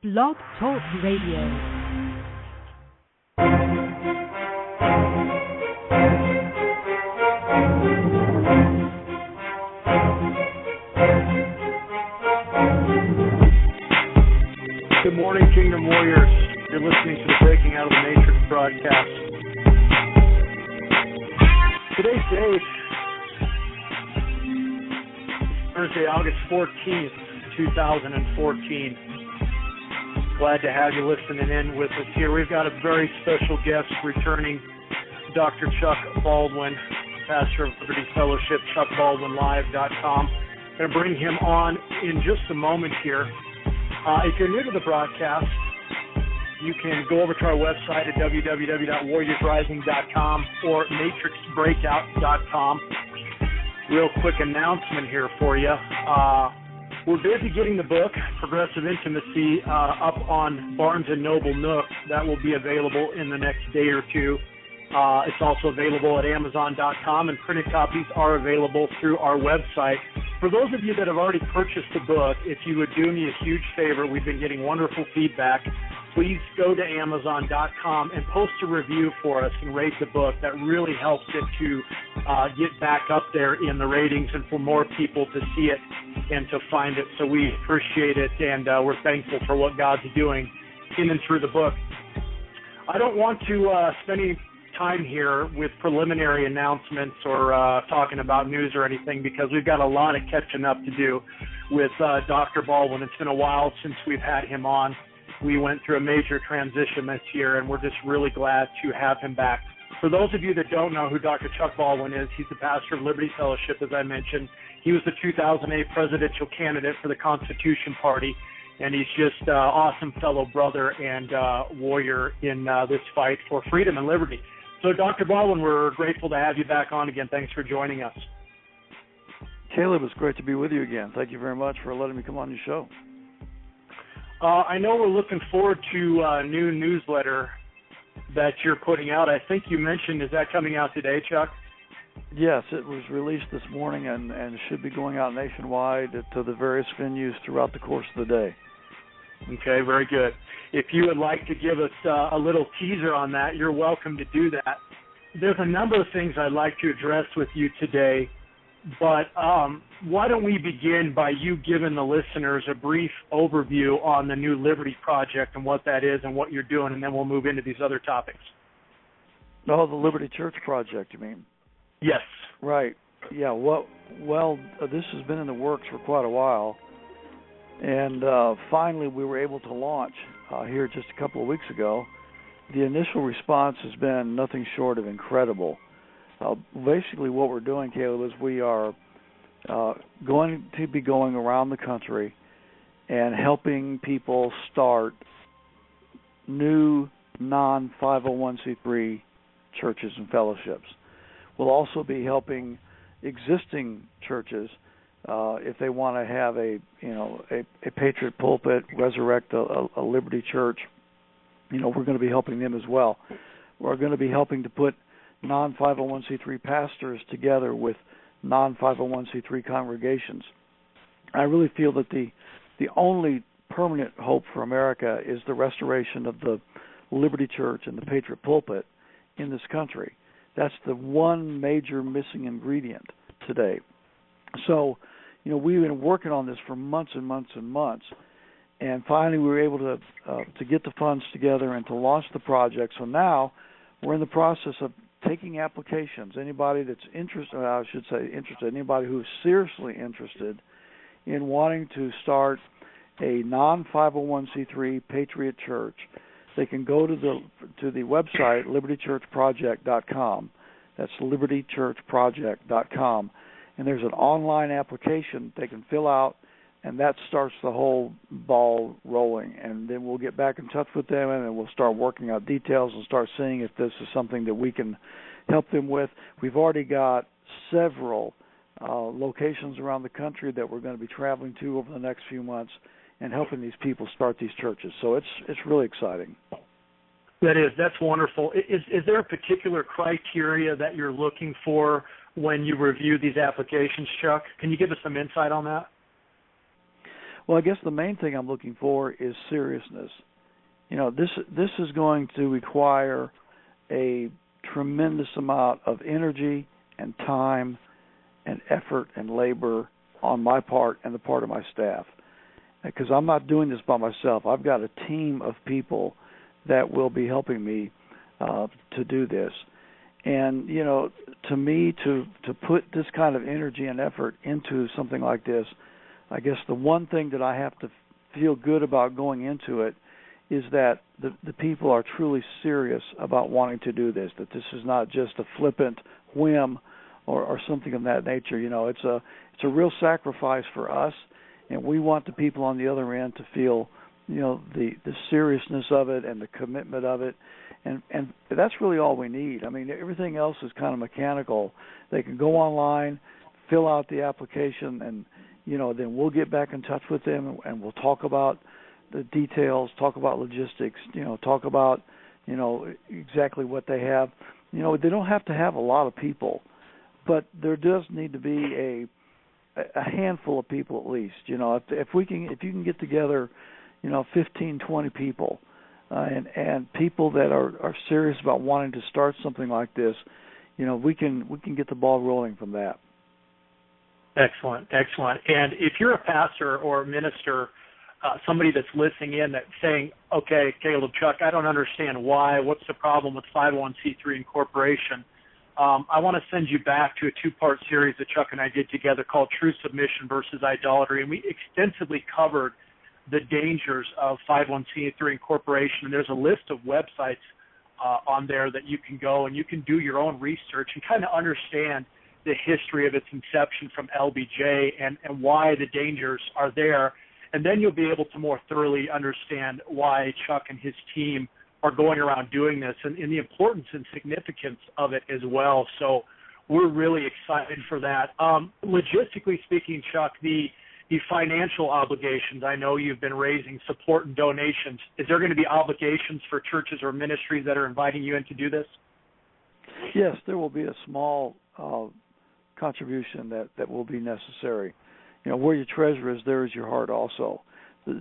Blog Talk Radio. Good morning, Kingdom Warriors. You're listening to the Breaking Out of the Matrix broadcast. Today's date is Thursday, August 14th, 2014. Glad to have you listening in with us here. We've got a very special guest returning, Dr. Chuck Baldwin, pastor of Liberty Fellowship, chuckbaldwinlive.com. Going to bring him on in just a moment here. If you're new to the broadcast, you can go over to our website at www.warriorsrising.com or matrixbreakout.com. Real quick announcement here for you. We're busy getting the book, Progressive Intimacy, up on Barnes & Noble Nook. That will be available in the next day or two. It's also available at Amazon.com, and printed copies are available through our website. For those of you that have already purchased the book, if you would do me a huge favor, we've been getting wonderful feedback. Please go to Amazon.com and post a review for us and rate the book. That really helps it to get back up there in the ratings and for more people to see it and to find it. So we appreciate it, and we're thankful for what God's doing in and through the book. I don't want to spend any time here with preliminary announcements or talking about news or anything, because we've got a lot of catching up to do with Dr. Baldwin. It's been a while since we've had him on. We went through a major transition this year, and we're just really glad to have him back. For those of you that don't know who Dr. Chuck Baldwin is, he's the pastor of Liberty Fellowship, as I mentioned. He was the 2008 presidential candidate for the Constitution Party, and he's just an awesome fellow brother and warrior in this fight for freedom and liberty. So, Dr. Baldwin, we're grateful to have you back on again. Thanks for joining us. Caleb, it's great to be with you again. Thank you very much for letting me come on your show. I know we're looking forward to a new newsletter that you're putting out. I think you mentioned, is that coming out today, Chuck? Yes, it was released this morning and should be going out nationwide to the various venues throughout the course of the day. Okay, very good. If you would like to give us a little teaser on that, you're welcome to do that. There's a number of things I'd like to address with you today, but why don't we begin by you giving the listeners a brief overview on the New Liberty Project and what that is and what you're doing, and then we'll move into these other topics. Oh, the Liberty Church Project, you mean? Yes. Right. Yeah, well, this has been in the works for quite a while, and finally we were able to launch here just a couple of weeks ago. The initial response has been nothing short of incredible. Basically what we're doing, Caleb, is we are going to be going around the country and helping people start new non-501c3 churches and fellowships. We'll also be helping existing churches if they want to have a Patriot pulpit, resurrect a Liberty church. We're going to be helping them as well. We're going to be helping to put non-501c3 pastors together with non-501c3 congregations. I really feel that the only permanent hope for America is the restoration of the Liberty Church and the Patriot pulpit in this country. That's the one major missing ingredient today. So, we've been working on this for months and months and months, and finally we were able to get the funds together and to launch the project. So now we're in the process of taking applications. Anybody that's interested, anybody who's seriously interested in wanting to start a non-501c3 Patriot church, they can go to the website libertychurchproject.com. That's libertychurchproject.com. And there's an online application they can fill out, and that starts the whole ball rolling. And then we'll get back in touch with them, and then we'll start working out details and start seeing if this is something that we can help them with. We've already got several locations around the country that we're going to be traveling to over the next few months and helping these people start these churches. So it's really exciting. That's wonderful. Is there a particular criteria that you're looking for when you review these applications, Chuck? Can you give us some insight on that? Well, I guess the main thing I'm looking for is seriousness. This is going to require a tremendous amount of energy and time and effort and labor on my part and the part of my staff, because I'm not doing this by myself. I've got a team of people that will be helping me to do this. And to me, to put this kind of energy and effort into something like this, I guess the one thing that I have to feel good about going into it is that the people are truly serious about wanting to do this, that this is not just a flippant whim or something of that nature. It's a real sacrifice for us, and we want the people on the other end to feel the seriousness of it and the commitment of it, and that's really all we need. I mean, everything else is kind of mechanical. They can go online, fill out the application, and then we'll get back in touch with them, and we'll talk about the details, talk about logistics, talk about exactly what they have. They don't have to have a lot of people, but there does need to be a handful of people at least. If you can get together 15, 20 people, and people that are serious about wanting to start something like this, we can get the ball rolling from that. Excellent. And if you're a pastor or a minister, somebody that's listening in that's saying, okay, Caleb, Chuck, I don't understand why. What's the problem with 501c3 incorporation? I want to send you back to a two-part series that Chuck and I did together called True Submission versus Idolatry, and we extensively covered the dangers of 501c3 incorporation. And there's a list of websites on there that you can go and you can do your own research and kind of understand the history of its inception from LBJ and why the dangers are there. And then you'll be able to more thoroughly understand why Chuck and his team are going around doing this and the importance and significance of it as well. So we're really excited for that. Logistically speaking, Chuck, the financial obligations, I know you've been raising support and donations. Is there going to be obligations for churches or ministries that are inviting you in to do this? Yes, there will be a small contribution that will be necessary. Where your treasure is, there is your heart also,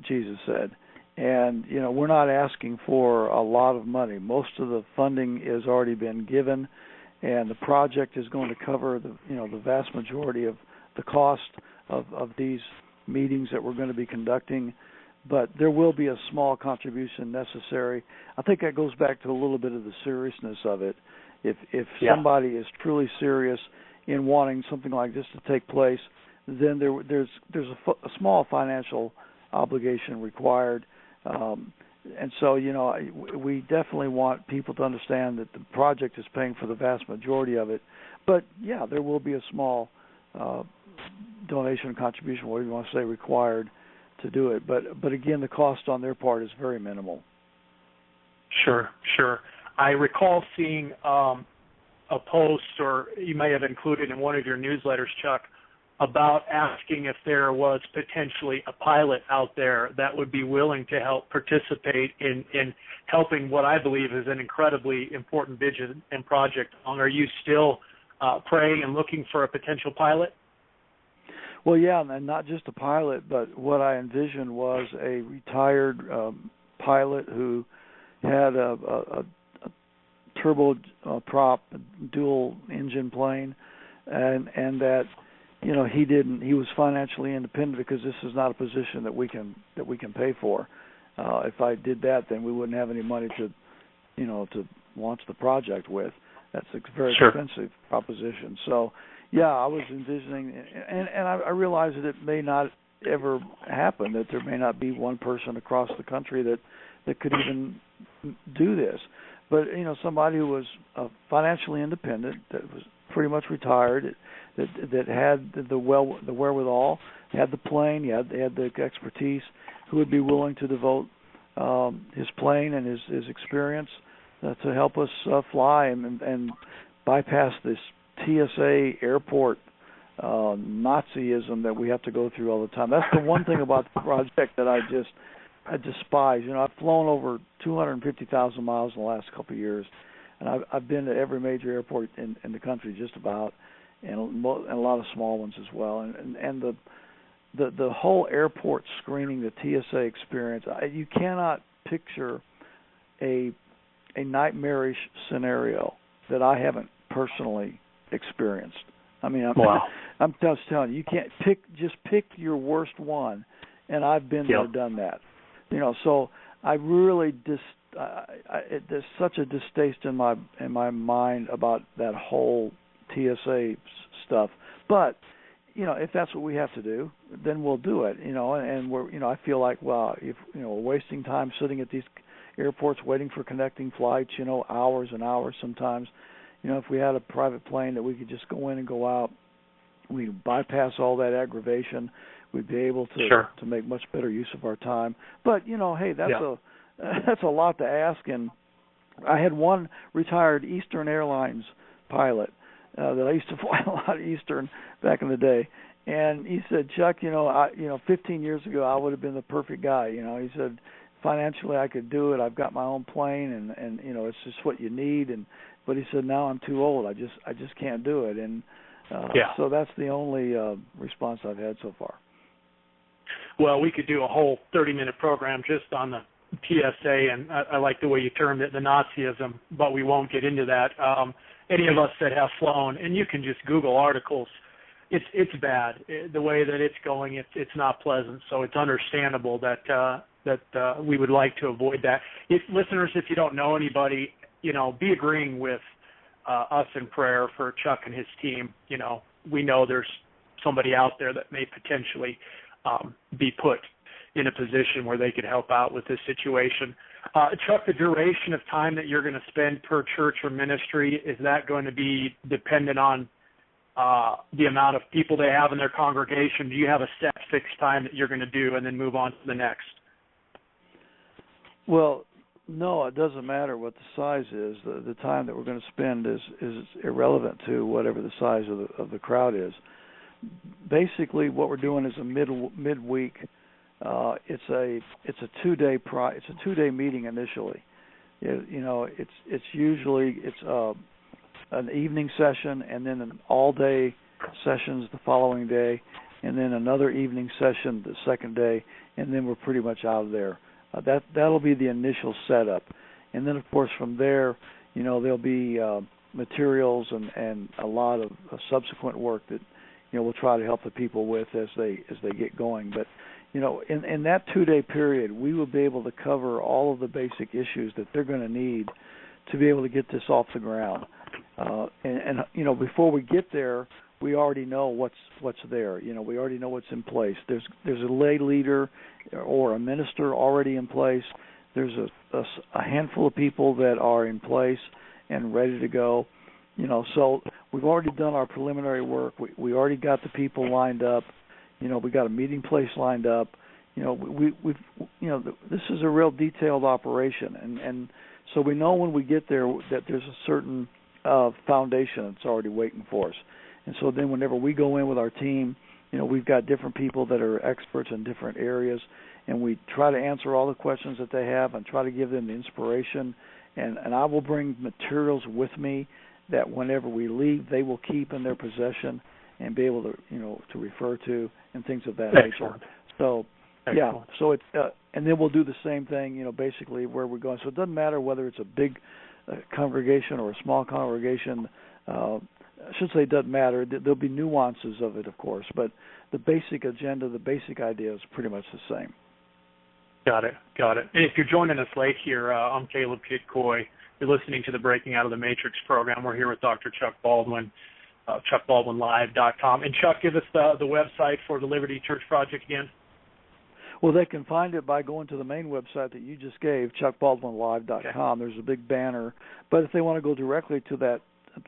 Jesus said. And, we're not asking for a lot of money. Most of the funding has already been given, and the project is going to cover the vast majority of the cost of these meetings that we're going to be conducting. But there will be a small contribution necessary. I think that goes back to a little bit of the seriousness of it. If somebody is truly serious in wanting something like this to take place, then there's a small financial obligation required, and so we definitely want people to understand that the project is paying for the vast majority of it. But there will be a small donation contribution, whatever you want to say, required to do it. But again, the cost on their part is very minimal. Sure. I recall seeing a post, or you may have included in one of your newsletters, Chuck, about asking if there was potentially a pilot out there that would be willing to help participate in helping what I believe is an incredibly important vision and project. Are you still praying and looking for a potential pilot? Well, yeah, and not just a pilot, but what I envisioned was a retired pilot who had a turboprop dual engine plane, and that he was financially independent because this is not a position that we can pay for. If I did that, then we wouldn't have any money to launch the project with. That's a very expensive proposition. So I was envisioning, and I realize that it may not ever happen, that there may not be one person across the country that could even do this. But somebody who was financially independent, that was pretty much retired, that had the wherewithal, had the plane, had the expertise, who would be willing to devote his plane and his experience to help us fly and bypass this TSA airport Nazism that we have to go through all the time. That's the one thing about the project that I despise. I've flown over 250,000 miles in the last couple of years, and I've been to every major airport in the country just about, and a lot of small ones as well. And the whole airport screening, the TSA experience, you cannot picture a nightmarish scenario that I haven't personally experienced. I mean, I'm just telling you, you can't pick your worst one, and I've been there, done that. So I really there's such a distaste in my mind about that whole TSA stuff. But if that's what we have to do, then we'll do it. And we're I feel like, well, if we're wasting time sitting at these airports waiting for connecting flights, hours and hours sometimes. If we had a private plane that we could just go in and go out, we'd bypass all that aggravation. We'd be able to make much better use of our time. But hey, that's a lot to ask. And I had one retired Eastern Airlines pilot that I used to fly a lot of Eastern back in the day, and he said, Chuck, 15 years ago I would have been the perfect guy. He said, financially I could do it. I've got my own plane, and it's just what you need. But he said, now I'm too old. I just can't do it. And so that's the only response I've had so far. Well, we could do a whole 30-minute program just on the TSA, and I like the way you termed it, the Nazism, but we won't get into that. Any of us that have flown, and you can just Google articles, it's bad. The way that it's going, it's not pleasant. So it's understandable that we would like to avoid that. Listeners, if you don't know anybody, be agreeing with us in prayer for Chuck and his team. We know there's somebody out there that may potentially be put in a position where they could help out with this situation. Chuck, the duration of time that you're going to spend per church or ministry, is that going to be dependent on the amount of people they have in their congregation? Do you have a set fixed time that you're going to do and then move on to the next? Well, no, it doesn't matter what the size is. The time that we're going to spend is irrelevant to whatever the size of the crowd is. Basically, what we're doing is a midweek. It's a 2-day meeting initially. It's usually an evening session and then an all-day sessions the following day, and then another evening session the second day, and then we're pretty much out of there. That'll be the initial setup, and then of course from there, there'll be materials and a lot of subsequent work that we'll try to help the people with as they get going. But in that 2-day period, we will be able to cover all of the basic issues that they're going to need to be able to get this off the ground. And before we get there, we already know what's there. We already know what's in place. There's a lay leader or a minister already in place. There's a handful of people that are in place and ready to go. So we've already done our preliminary work. We already got the people lined up. We got a meeting place lined up. We've this is a real detailed operation, and so we know when we get there that there's a certain foundation that's already waiting for us. And so then whenever we go in with our team, we've got different people that are experts in different areas, and we try to answer all the questions that they have and try to give them the inspiration. And I will bring materials with me that whenever we leave, they will keep in their possession and be able to, to refer to and things of that nature. So, so it's, and then we'll do the same thing, basically where we're going. So it doesn't matter whether it's a big congregation or a small congregation. I should say it doesn't matter. There'll be nuances of it, of course, but the basic agenda, the basic idea is pretty much the same. Got it. And if you're joining us late here, I'm Caleb Kid-Coy. You're listening to the Breaking Out of the Matrix program. We're here with Dr. Chuck Baldwin, chuckbaldwinlive.com. And Chuck, give us the website for the Liberty Church Project again. Well, they can find it by going to the main website that you just gave, chuckbaldwinlive.com. There's a big banner. But if they want to go directly to that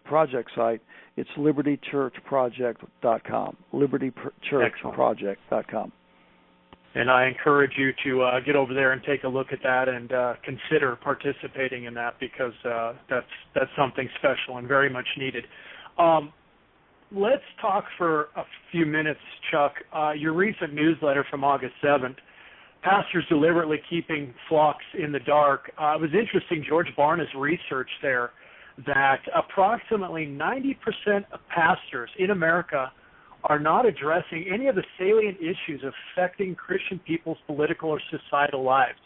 project site, it's libertychurchproject.com, libertychurchproject.com. And I encourage you to get over there and take a look at that and consider participating in that, because that's something special and very much needed. Let's talk for a few minutes, Chuck. Your recent newsletter from August 7th, Pastors Deliberately Keeping Flocks in the Dark. It was interesting, George Barna's research there, that approximately 90% of pastors in America are not addressing any of the salient issues affecting Christian people's political or societal lives.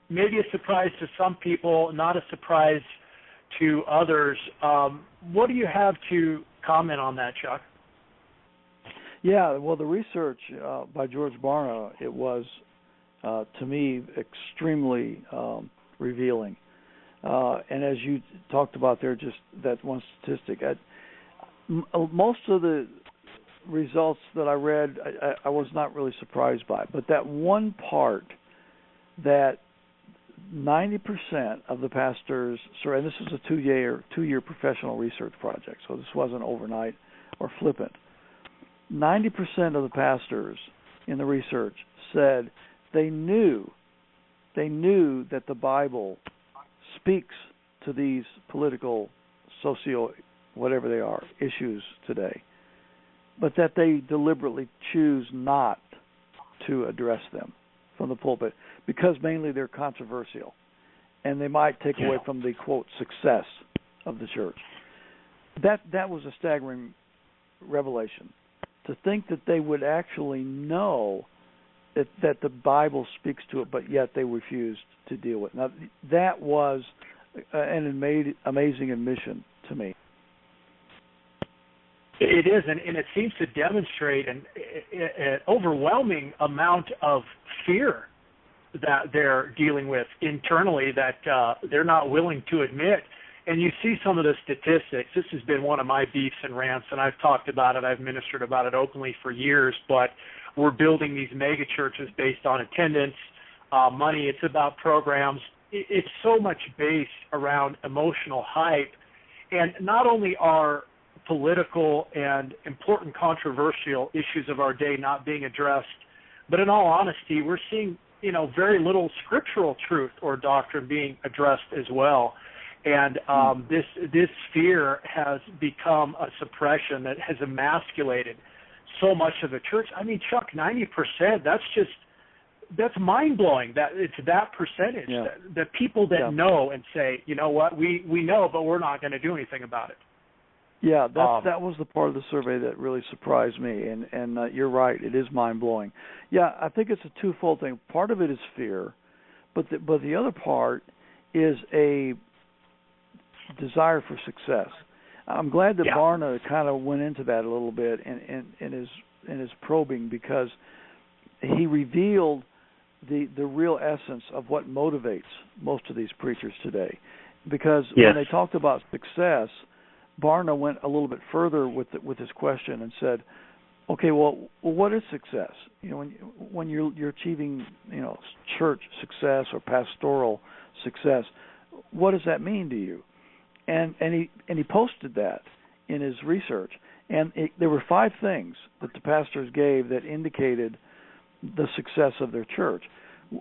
Maybe a surprise to some people, not a surprise to others. What do you have to comment on that, Chuck? Yeah, well, the research by George Barna, it was, to me, extremely revealing. And as you talked about there, just that one statistic, most of the results that I read, I was not really surprised by. But that one part that 90% of the pastors, and this is a two-year professional research project, so this wasn't overnight or flippant. 90% of the pastors in the research said they knew that the Bible speaks to these political, whatever they are, issues today, but that they deliberately choose not to address them from the pulpit because mainly they're controversial and they might take away from the, quote, success of the church. That was a staggering revelation, to think that they would actually know that the Bible speaks to it, but yet they refused to deal with it. Now, that was an amazing admission to me. It is, and it seems to demonstrate an overwhelming amount of fear that they're dealing with internally that they're not willing to admit. And you see some of the statistics. This has been one of my beefs and rants, and I've talked about it. I've ministered about it openly for years, but we're building these mega churches based on attendance, money. It's about programs. It's so much based around emotional hype. And not only are political and important controversial issues of our day not being addressed, but in all honesty, we're seeing, very little scriptural truth or doctrine being addressed as well. And this fear has become a suppression that has emasculated so much of the church. I mean, Chuck, 90%, that's mind-blowing that it's that percentage, that people that know and say, you know what, we know, but we're not going to do anything about it. Yeah, that was the part of the survey that really surprised me, and you're right, it is mind-blowing. Yeah, I think it's a twofold thing. Part of it is fear, but the other part is a desire for success. I'm glad that Barna kind of went into that a little bit in his probing, because he revealed the real essence of what motivates most of these preachers today. Because when they talked about success, Barna went a little bit further with his question and said, okay, well, what is success? When you're achieving, church success or pastoral success, what does that mean to you? And he posted that in his research, and there were 5 things that the pastors gave that indicated the success of their church.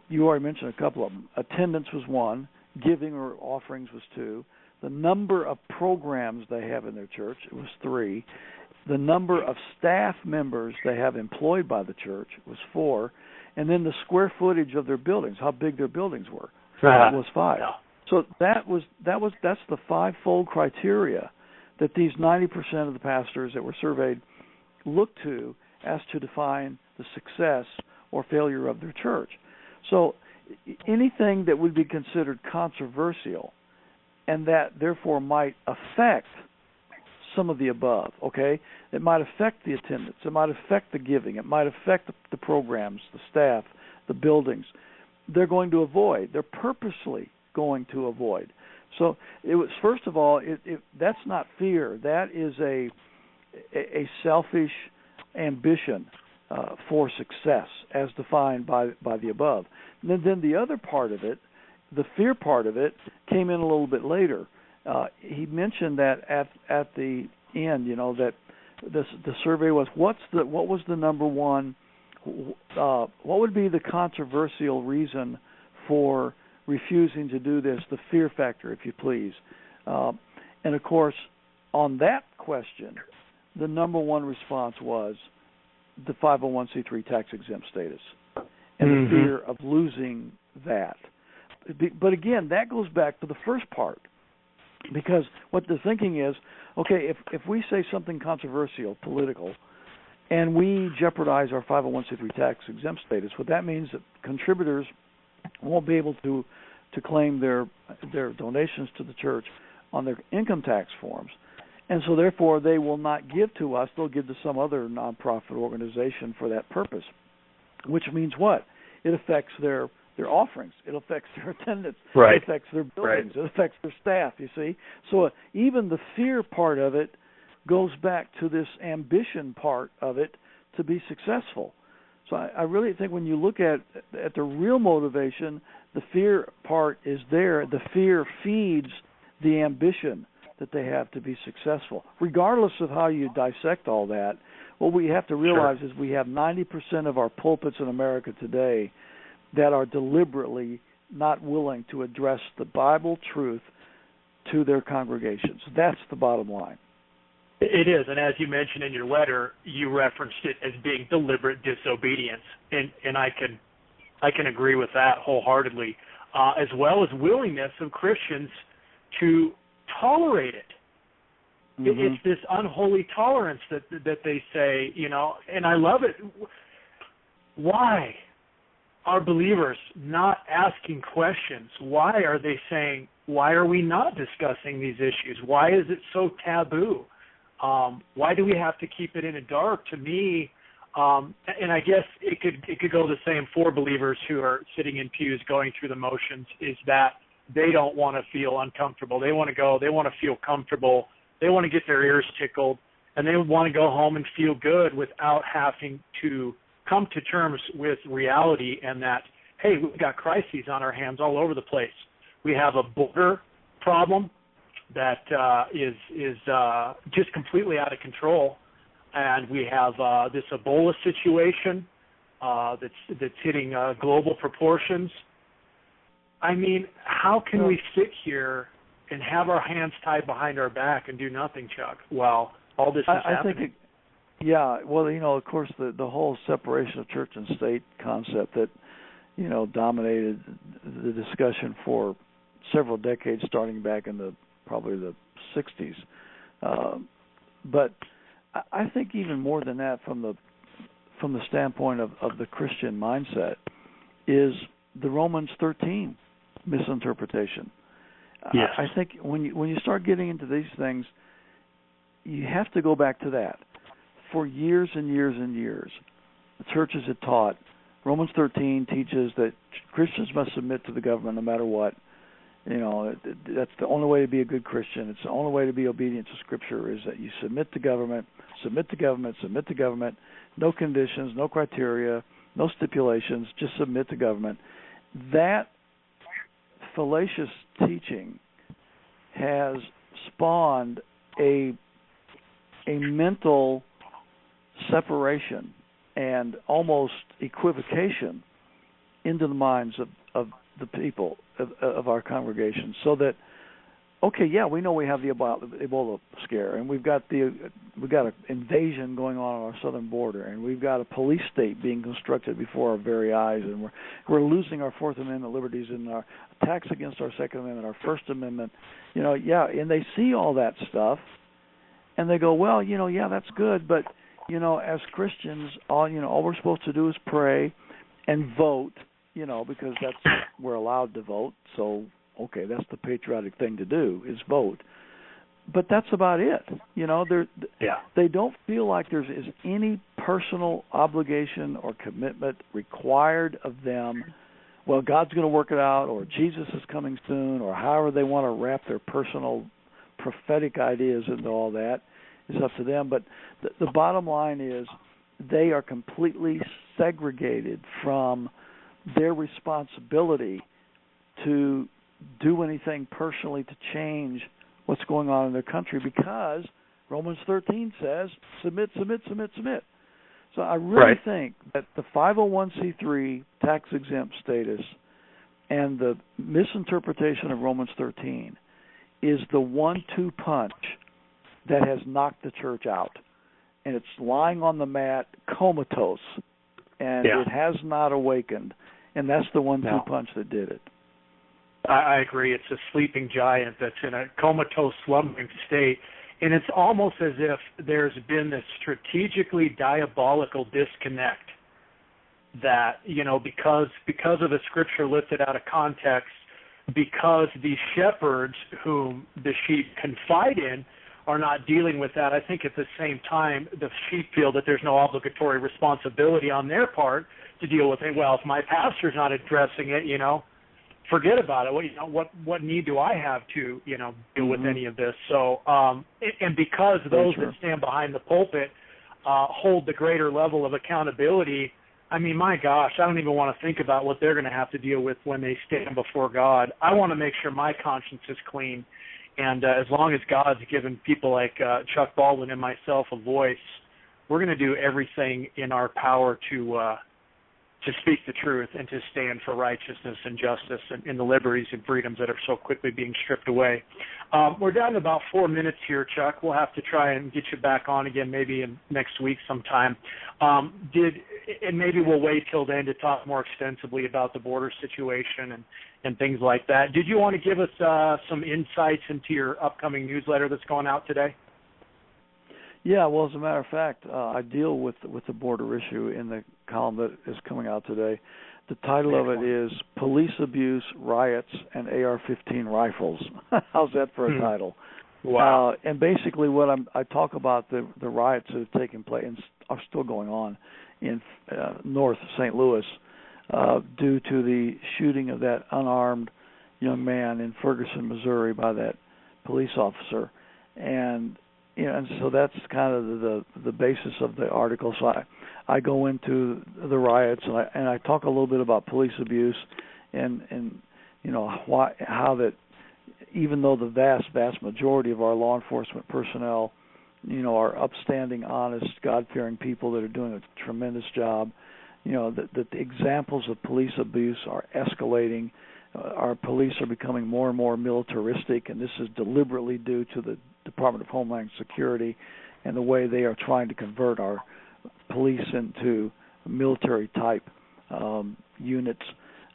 You already mentioned a couple of them. Attendance was 1, giving or offerings was 2, the number of programs they have in their church, it was 3, the number of staff members they have employed by the church was 4, and then the square footage of their buildings, how big their buildings were, was 5. Yeah. So that's the 5-fold criteria that these 90% of the pastors that were surveyed looked to as to define the success or failure of their church. So anything that would be considered controversial and that therefore might affect some of the above, okay? It might affect the attendance. It might affect the giving. It might affect the programs, the staff, the buildings. They're going to avoid. They're purposely going to avoid. So it was, first of all, that's not fear. That is a selfish ambition for success as defined by the above. And then the other part of it, the fear part of it, came in a little bit later. He mentioned that at the end, that the survey was what was the number one, what would be the controversial reason for refusing to do this, the fear factor, if you please. And of course, on that question, the number one response was the 501c3 tax-exempt status and the fear of losing that. But again, that goes back to the first part. Because what the thinking is, okay, if we say something controversial, political, and we jeopardize our 501c3 tax-exempt status, what that means that contributors won't be able to claim their donations to the church on their income tax forms. And so therefore they will not give to us, they'll give to some other nonprofit organization for that purpose. Which means what? It affects their offerings. It affects their attendance. Right. It affects their buildings. Right. It affects their staff, you see. So even the fear part of it goes back to this ambition part of it to be successful. So I really think when you look at the real motivation, the fear part is there. The fear feeds the ambition that they have to be successful. Regardless of how you dissect all that, what we have to realize is we have 90% of our pulpits in America today that are deliberately not willing to address the Bible truth to their congregations. That's the bottom line. It is, and as you mentioned in your letter, you referenced it as being deliberate disobedience, and I can agree with that wholeheartedly, as well as willingness of Christians to tolerate it. Mm-hmm. It's this unholy tolerance that they say, and I love it. Why are believers not asking questions? Why are they saying, why are we not discussing these issues? Why is it so taboo? Why do we have to keep it in the dark? To me, and I guess it could go the same for believers who are sitting in pews going through the motions, is that they don't want to feel uncomfortable. They want to feel comfortable. They want to get their ears tickled, and they want to go home and feel good without having to come to terms with reality and that, hey, we've got crises on our hands all over the place. We have a border problem that is just completely out of control, and we have this Ebola situation that's hitting global proportions. I mean, how can we sit here and have our hands tied behind our back and do nothing, Chuck, while all this is happening? Of course, the whole separation of church and state concept that, dominated the discussion for several decades, starting back in probably the 60s. But I think even more than that, from the standpoint of the Christian mindset, is the Romans 13 misinterpretation. Yes. I think when you start getting into these things, you have to go back to that. For years and years and years, the churches had taught, Romans 13 teaches that Christians must submit to the government no matter what. That's the only way to be a good Christian. It's the only way to be obedient to Scripture is that you submit to government, submit to government, submit to government. No conditions, no criteria, no stipulations, just submit to government. That fallacious teaching has spawned a mental separation and almost equivocation into the minds of the people of our congregation, so that, okay, yeah, we know we have the Ebola scare, and we've got an invasion going on our southern border, and we've got a police state being constructed before our very eyes, and we're losing our Fourth Amendment liberties and our attacks against our Second Amendment, our First Amendment, and they see all that stuff, and they go, well, that's good, but as Christians, all we're supposed to do is pray and vote, because we're allowed to vote. So, okay, that's the patriotic thing to do, is vote. But that's about it. They don't feel like there's any personal obligation or commitment required of them. Well, God's going to work it out, or Jesus is coming soon, or however they want to wrap their personal prophetic ideas into all that. It's up to them. But the bottom line is they are completely segregated from their responsibility to do anything personally to change what's going on in their country, because Romans 13 says, submit, submit, submit, submit. So I really think that the 501c3 tax-exempt status and the misinterpretation of Romans 13 is the 1-2 punch that has knocked the church out. And it's lying on the mat comatose, and it has not awakened. And that's the 1-2 punch that did it. I agree. It's a sleeping giant that's in a comatose, slumbering state. And it's almost as if there's been this strategically diabolical disconnect that, because of the scripture lifted out of context, because the shepherds whom the sheep confide in are not dealing with that. I think at the same time, the sheep feel that there's no obligatory responsibility on their part to deal with it. Well, if my pastor's not addressing it, forget about it. What need do I have to, deal with any of this? So, and because those that stand behind the pulpit hold the greater level of accountability, I mean, my gosh, I don't even want to think about what they're going to have to deal with when they stand before God. I want to make sure my conscience is clean. And as long as God's given people like Chuck Baldwin and myself a voice, we're going to do everything in our power to speak the truth and to stand for righteousness and justice and the liberties and freedoms that are so quickly being stripped away. We're down to about 4 minutes here, Chuck. We'll have to try and get you back on again maybe in next week sometime. And maybe we'll wait till then to talk more extensively about the border situation and things like that. Did you want to give us some insights into your upcoming newsletter that's going out today? Yeah, well, as a matter of fact, I deal with the border issue in the column that is coming out today. The title of it is Police Abuse, Riots, and AR-15 Rifles. How's that for a title? Wow. And basically what I talk about the riots that have taken place and are still going on in north St. Louis due to the shooting of that unarmed young man in Ferguson, Missouri by that police officer. And so that's kind of the basis of the article. So I go into the riots and I talk a little bit about police abuse and how that even though the vast majority of our law enforcement personnel, are upstanding, honest, God-fearing people that are doing a tremendous job, that the examples of police abuse are escalating. Our police are becoming more and more militaristic, and this is deliberately due to the Department of Homeland Security and the way they are trying to convert our police into military-type units.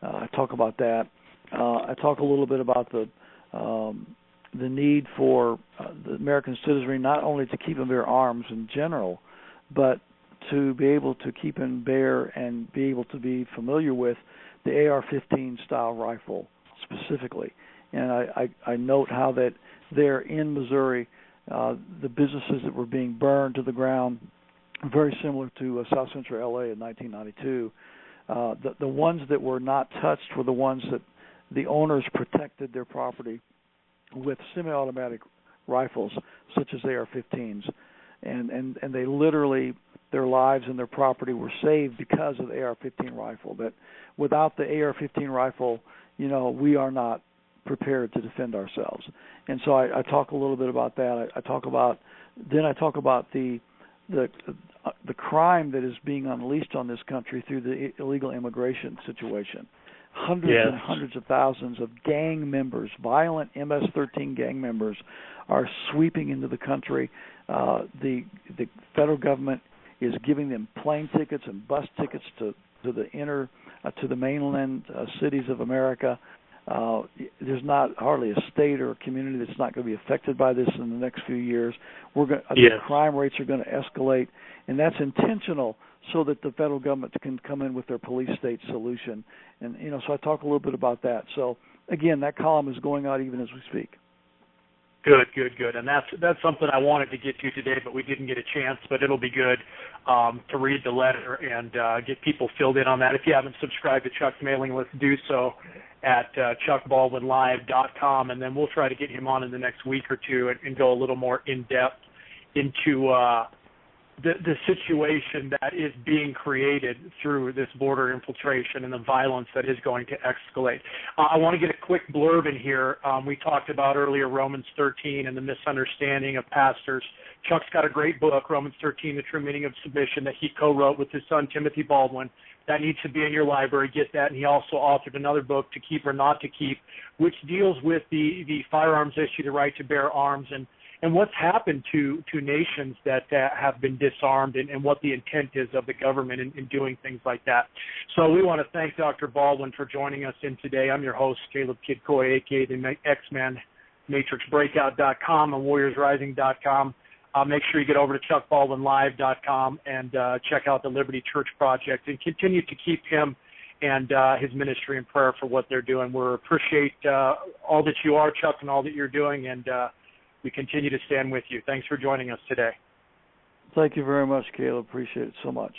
I talk about that. I talk a little bit about the need for the American citizenry not only to keep and bear arms in general, but to be able to keep and bear and be able to be familiar with the AR-15 style rifle specifically. And I note how that there in Missouri, the businesses that were being burned to the ground, very similar to South Central L.A. in 1992, the ones that were not touched were the ones that the owners protected their property with semi-automatic rifles such as AR-15s. And they literally, their lives and their property were saved because of the AR-15 rifle. But without the AR-15 rifle, we are not prepared to defend ourselves. And so I talk a little bit about that. I talk about the crime that is being unleashed on this country through the illegal immigration situation. Hundreds and hundreds of thousands of gang members, violent MS-13 gang members, are sweeping into the country. The federal government is giving them plane tickets and bus tickets to the mainland cities of America. There's not hardly a state or a community that's not going to be affected by this in the next few years. The crime rates are going to escalate, and that's intentional so that the federal government can come in with their police state solution. And so I talk a little bit about that. So again, that column is going out even as we speak. Good. And that's something I wanted to get to today, but we didn't get a chance. But it'll be good to read the letter and get people filled in on that. If you haven't subscribed to Chuck's mailing list, do so at chuckbaldwinlive.com, and then we'll try to get him on in the next week or two and go a little more in-depth into the situation that is being created through this border infiltration and the violence that is going to escalate. I want to get a quick blurb in here. We talked about earlier Romans 13 and the misunderstanding of pastors. Chuck's got a great book, Romans 13, The True Meaning of Submission, that he co-wrote with his son, Timothy Baldwin. That needs to be in your library. Get that. And he also authored another book, To Keep or Not to Keep, which deals with the firearms issue, the right to bear arms, and and what's happened to nations that have been disarmed, and what the intent is of the government in doing things like that. So we want to thank Dr. Baldwin for joining us in today. I'm your host, Caleb Kidcoy, a.k.a. the X-Man, MatrixBreakout.com and WarriorsRising.com. Make sure you get over to ChuckBaldwinLive.com and check out the Liberty Church Project, and continue to keep him and his ministry in prayer for what they're doing. We appreciate all that you are, Chuck, and all that you're doing, and we continue to stand with you. Thanks for joining us today. Thank you very much, Caleb. Appreciate it so much.